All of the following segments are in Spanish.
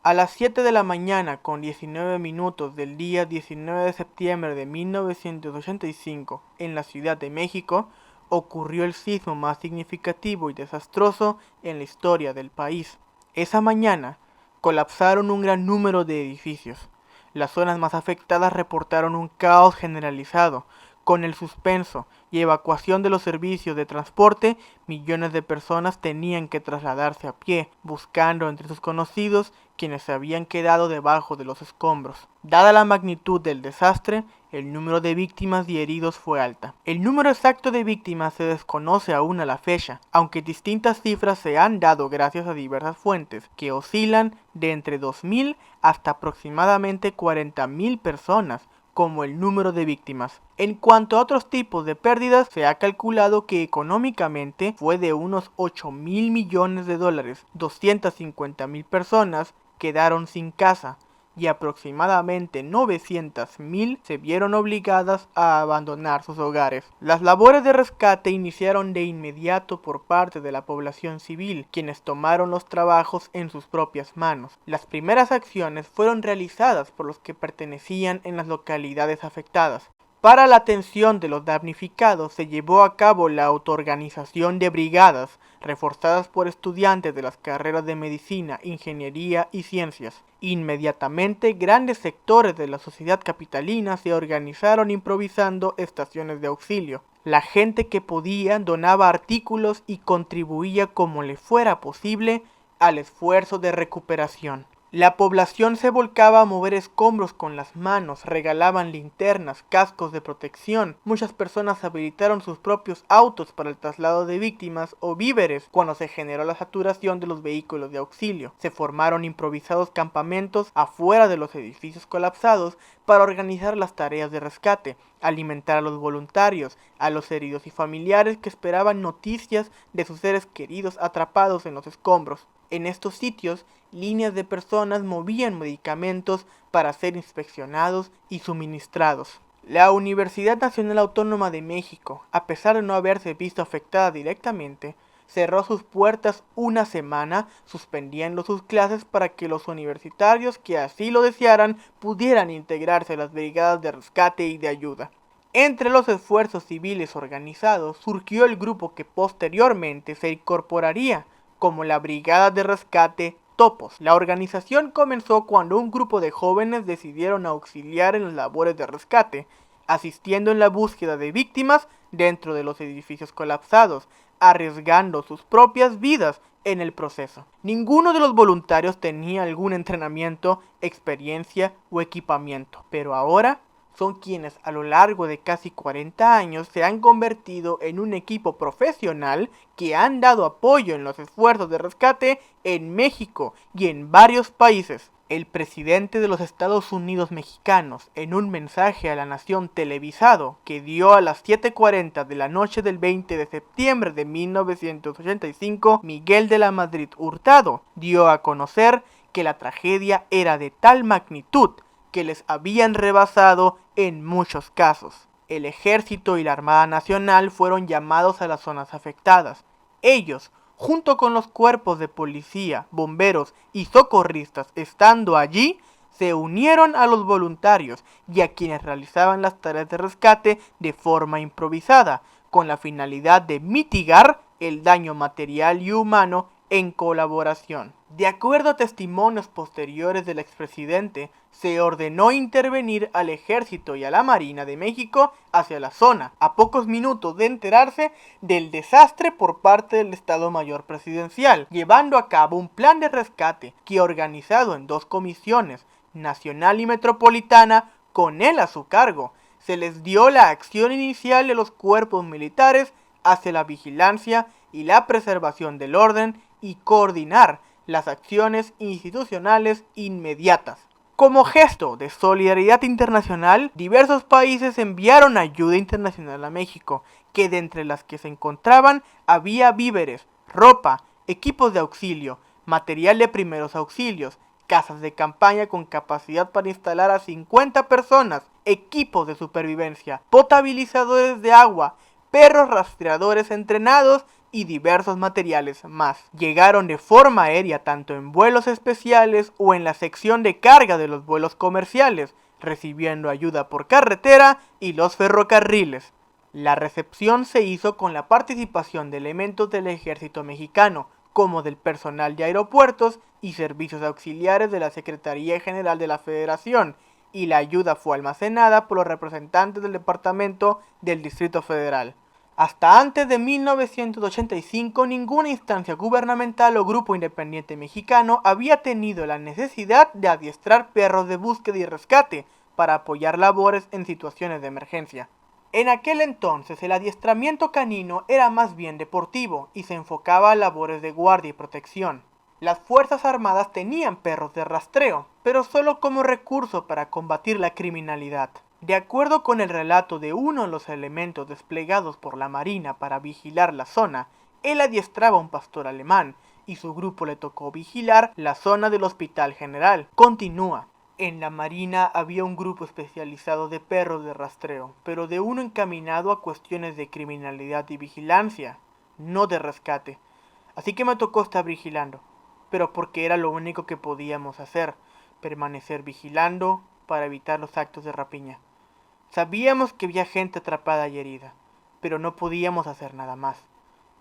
A las 7 de la mañana con 19 minutos del día 19 de septiembre de 1985 en la Ciudad de México, ocurrió el sismo más significativo y desastroso en la historia del país. Esa mañana colapsaron un gran número de edificios. Las zonas más afectadas reportaron un caos generalizado. Con el suspenso y evacuación de los servicios de transporte, millones de personas tenían que trasladarse a pie, buscando entre sus conocidos quienes se habían quedado debajo de los escombros. Dada la magnitud del desastre, el número de víctimas y heridos fue alta. El número exacto de víctimas se desconoce aún a la fecha, aunque distintas cifras se han dado gracias a diversas fuentes, que oscilan de entre 2.000 hasta aproximadamente 40.000 personas, como el número de víctimas. En cuanto a otros tipos de pérdidas, se ha calculado que económicamente fue de unos 8.000 millones de dólares. 250.000 personas quedaron sin casa y aproximadamente 900.000 se vieron obligadas a abandonar sus hogares. Las labores de rescate iniciaron de inmediato por parte de la población civil, quienes tomaron los trabajos en sus propias manos. Las primeras acciones fueron realizadas por los que pertenecían en las localidades afectadas. Para la atención de los damnificados se llevó a cabo la autoorganización de brigadas, reforzadas por estudiantes de las carreras de medicina, ingeniería y ciencias. Inmediatamente, grandes sectores de la sociedad capitalina se organizaron improvisando estaciones de auxilio. La gente que podía donaba artículos y contribuía como le fuera posible al esfuerzo de recuperación. La población se volcaba a mover escombros con las manos, regalaban linternas, cascos de protección. Muchas personas habilitaron sus propios autos para el traslado de víctimas o víveres cuando se generó la saturación de los vehículos de auxilio. Se formaron improvisados campamentos afuera de los edificios colapsados para organizar las tareas de rescate, alimentar a los voluntarios, a los heridos y familiares que esperaban noticias de sus seres queridos atrapados en los escombros. En estos sitios, líneas de personas movían medicamentos para ser inspeccionados y suministrados. La Universidad Nacional Autónoma de México, a pesar de no haberse visto afectada directamente, cerró sus puertas una semana, suspendiendo sus clases para que los universitarios que así lo desearan pudieran integrarse a las brigadas de rescate y de ayuda. Entre los esfuerzos civiles organizados surgió el grupo que posteriormente se incorporaría como la Brigada de Rescate Topos. La organización comenzó cuando un grupo de jóvenes decidieron auxiliar en las labores de rescate, asistiendo en la búsqueda de víctimas dentro de los edificios colapsados, arriesgando sus propias vidas en el proceso. Ninguno de los voluntarios tenía algún entrenamiento, experiencia o equipamiento, pero ahora son quienes a lo largo de casi 40 años se han convertido en un equipo profesional que han dado apoyo en los esfuerzos de rescate en México y en varios países. El presidente de los Estados Unidos mexicanos, en un mensaje a la nación televisado que dio a las 7:40 de la noche del 20 de septiembre de 1985, Miguel de la Madrid Hurtado dio a conocer que la tragedia era de tal magnitud que les habían rebasado en muchos casos. El Ejército y la Armada Nacional fueron llamados a las zonas afectadas. Ellos, junto con los cuerpos de policía, bomberos y socorristas estando allí, se unieron a los voluntarios y a quienes realizaban las tareas de rescate de forma improvisada, con la finalidad de mitigar el daño material y humano en colaboración. De acuerdo a testimonios posteriores del expresidente, se ordenó intervenir al Ejército y a la Marina de México hacia la zona, a pocos minutos de enterarse del desastre por parte del Estado Mayor Presidencial, llevando a cabo un plan de rescate que, organizado en 2 comisiones, nacional y metropolitana, con él a su cargo, se les dio la acción inicial de los cuerpos militares hacia la vigilancia y la preservación del orden y coordinar las acciones institucionales inmediatas. Como gesto de solidaridad internacional, diversos países enviaron ayuda internacional a México, que de entre las que se encontraban había víveres, ropa, equipos de auxilio, material de primeros auxilios, casas de campaña con capacidad para instalar a 50 personas, equipos de supervivencia, potabilizadores de agua, perros rastreadores entrenados y diversos materiales más. Llegaron de forma aérea tanto en vuelos especiales o en la sección de carga de los vuelos comerciales, recibiendo ayuda por carretera y los ferrocarriles. La recepción se hizo con la participación de elementos del ejército mexicano, como del personal de aeropuertos y servicios auxiliares de la Secretaría General de la Federación, y la ayuda fue almacenada por los representantes del Departamento del Distrito Federal. Hasta antes de 1985, ninguna instancia gubernamental o grupo independiente mexicano había tenido la necesidad de adiestrar perros de búsqueda y rescate para apoyar labores en situaciones de emergencia. En aquel entonces el adiestramiento canino era más bien deportivo y se enfocaba a labores de guardia y protección. Las Fuerzas Armadas tenían perros de rastreo, pero solo como recurso para combatir la criminalidad. De acuerdo con el relato de uno de los elementos desplegados por la Marina para vigilar la zona, él adiestraba a un pastor alemán y su grupo le tocó vigilar la zona del Hospital General. Continúa. En la Marina había un grupo especializado de perros de rastreo, pero de uno encaminado a cuestiones de criminalidad y vigilancia, no de rescate. Así que me tocó estar vigilando, pero porque era lo único que podíamos hacer, permanecer vigilando para evitar los actos de rapiña. Sabíamos que había gente atrapada y herida, pero no podíamos hacer nada más.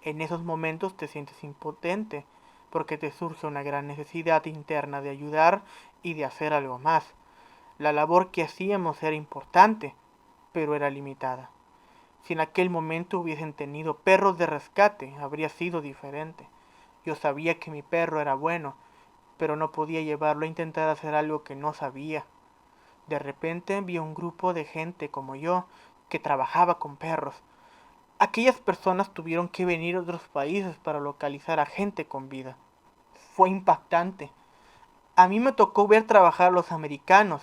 En esos momentos te sientes impotente, porque te surge una gran necesidad interna de ayudar y de hacer algo más. La labor que hacíamos era importante, pero era limitada. Si en aquel momento hubiesen tenido perros de rescate, habría sido diferente. Yo sabía que mi perro era bueno, pero no podía llevarlo a intentar hacer algo que no sabía. De repente vi un grupo de gente como yo que trabajaba con perros. Aquellas personas tuvieron que venir a otros países para localizar a gente con vida. Fue impactante. A mí me tocó ver trabajar a los americanos,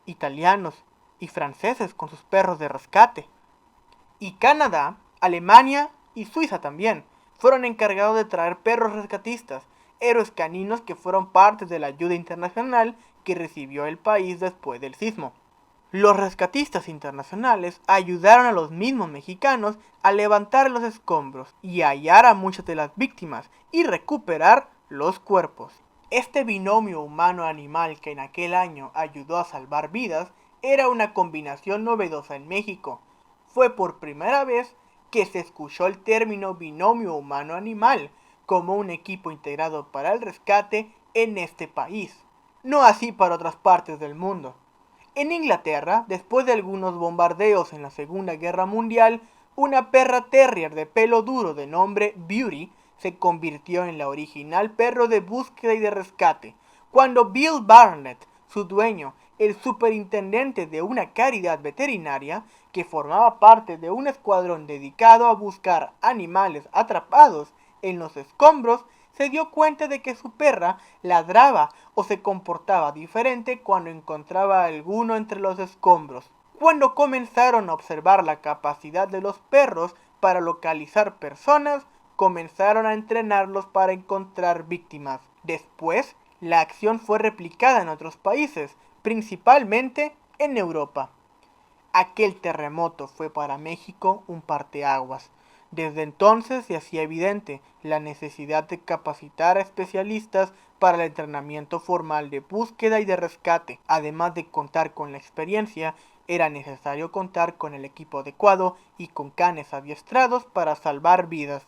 italianos y franceses con sus perros de rescate. Y Canadá, Alemania y Suiza también fueron encargados de traer perros rescatistas, héroes caninos que fueron parte de la ayuda internacional que recibió el país después del sismo. Los rescatistas internacionales ayudaron a los mismos mexicanos a levantar los escombros y a hallar a muchas de las víctimas y recuperar los cuerpos. Este binomio humano-animal que en aquel año ayudó a salvar vidas era una combinación novedosa en México. Fue por primera vez que se escuchó el término binomio humano-animal como un equipo integrado para el rescate en este país. No así para otras partes del mundo. En Inglaterra, después de algunos bombardeos en la Segunda Guerra Mundial, una perra terrier de pelo duro de nombre Beauty se convirtió en la original perro de búsqueda y de rescate, cuando Bill Barnett, su dueño, el superintendente de una caridad veterinaria que formaba parte de un escuadrón dedicado a buscar animales atrapados en los escombros, se dio cuenta de que su perra ladraba o se comportaba diferente cuando encontraba a alguno entre los escombros. Cuando comenzaron a observar la capacidad de los perros para localizar personas, comenzaron a entrenarlos para encontrar víctimas. Después, la acción fue replicada en otros países, principalmente en Europa. Aquel terremoto fue para México un parteaguas. Desde entonces se hacía evidente la necesidad de capacitar a especialistas para el entrenamiento formal de búsqueda y de rescate. Además de contar con la experiencia, era necesario contar con el equipo adecuado y con canes adiestrados para salvar vidas.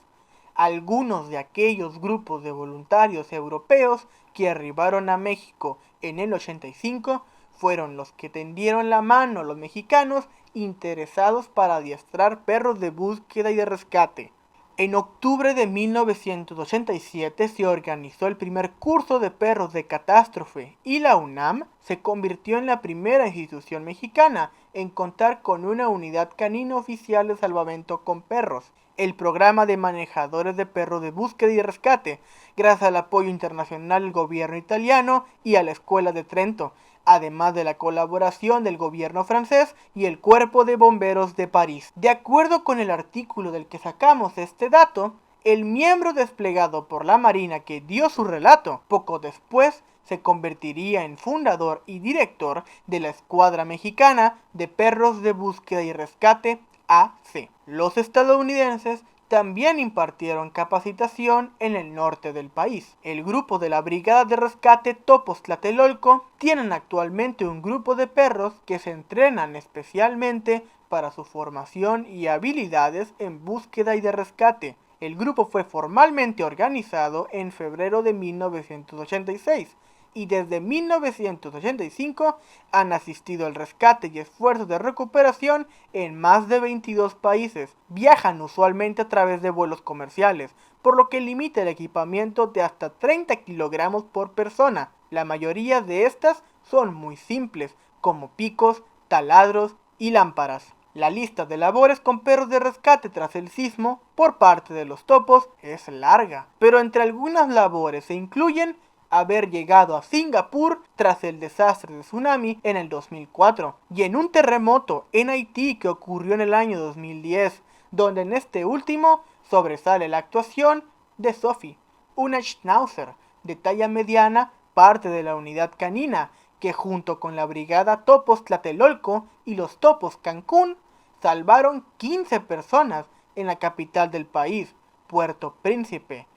Algunos de aquellos grupos de voluntarios europeos que arribaron a México en el 85 fueron los que tendieron la mano a los mexicanos interesados para adiestrar perros de búsqueda y de rescate. En octubre de 1987 se organizó el primer curso de perros de catástrofe y la UNAM se convirtió en la primera institución mexicana en contar con una unidad canina oficial de salvamento con perros, el programa de manejadores de perros de búsqueda y rescate, gracias al apoyo internacional del gobierno italiano y a la Escuela de Trento, además de la colaboración del gobierno francés y el Cuerpo de Bomberos de París. De acuerdo con el artículo del que sacamos este dato, el miembro desplegado por la Marina que dio su relato, poco después se convertiría en fundador y director de la Escuadra Mexicana de Perros de Búsqueda y Rescate AC. Los estadounidenses también impartieron capacitación en el norte del país. El grupo de la Brigada de Rescate Topos Tlatelolco tienen actualmente un grupo de perros que se entrenan especialmente para su formación y habilidades en búsqueda y de rescate. El grupo fue formalmente organizado en febrero de 1986 y desde 1985 han asistido al rescate y esfuerzos de recuperación en más de 22 países. Viajan usualmente a través de vuelos comerciales, por lo que limita el equipamiento de hasta 30 kilogramos por persona. La mayoría de estas son muy simples, como picos, taladros y lámparas. La lista de labores con perros de rescate tras el sismo por parte de los topos es larga, pero entre algunas labores se incluyen haber llegado a Singapur tras el desastre de tsunami en el 2004 y en un terremoto en Haití que ocurrió en el año 2010, donde en este último sobresale la actuación de Sophie, una schnauzer de talla mediana, parte de la unidad canina, que junto con la brigada Topos Tlatelolco y los Topos Cancún salvaron 15 personas en la capital del país, Puerto Príncipe.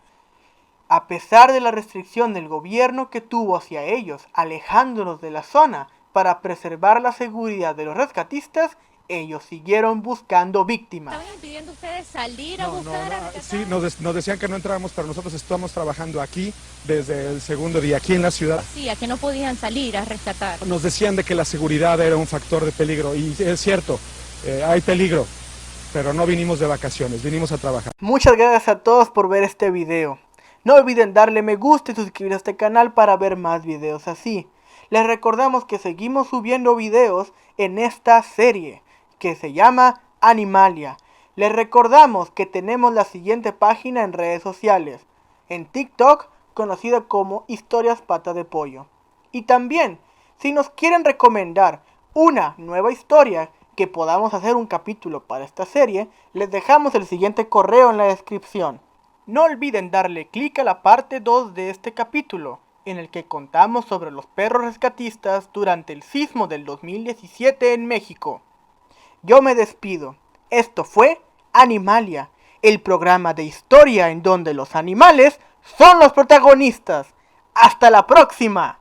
A pesar de la restricción del gobierno que tuvo hacia ellos, alejándolos de la zona para preservar la seguridad de los rescatistas, ellos siguieron buscando víctimas. ¿Estaban impidiendo ustedes salir a buscar? Sí, nos decían que no entrábamos, pero nosotros estamos trabajando aquí desde el segundo día, aquí en la ciudad. Sí, a que no podían salir a rescatar. Nos decían de que la seguridad era un factor de peligro, y es cierto, hay peligro, pero no vinimos de vacaciones, vinimos a trabajar. Muchas gracias a todos por ver este video. No olviden darle me gusta y suscribirse a este canal para ver más videos así. Les recordamos que seguimos subiendo videos en esta serie, que se llama Animalia. Les recordamos que tenemos la siguiente página en redes sociales. En TikTok, conocida como Historias Pata de Pollo. Y también, si nos quieren recomendar una nueva historia que podamos hacer un capítulo para esta serie, les dejamos el siguiente correo en la descripción. No olviden darle clic a la parte 2 de este capítulo, en el que contamos sobre los perros rescatistas durante el sismo del 2017 en México. Yo me despido. Esto fue Animalia, el programa de historia en donde los animales son los protagonistas. ¡Hasta la próxima!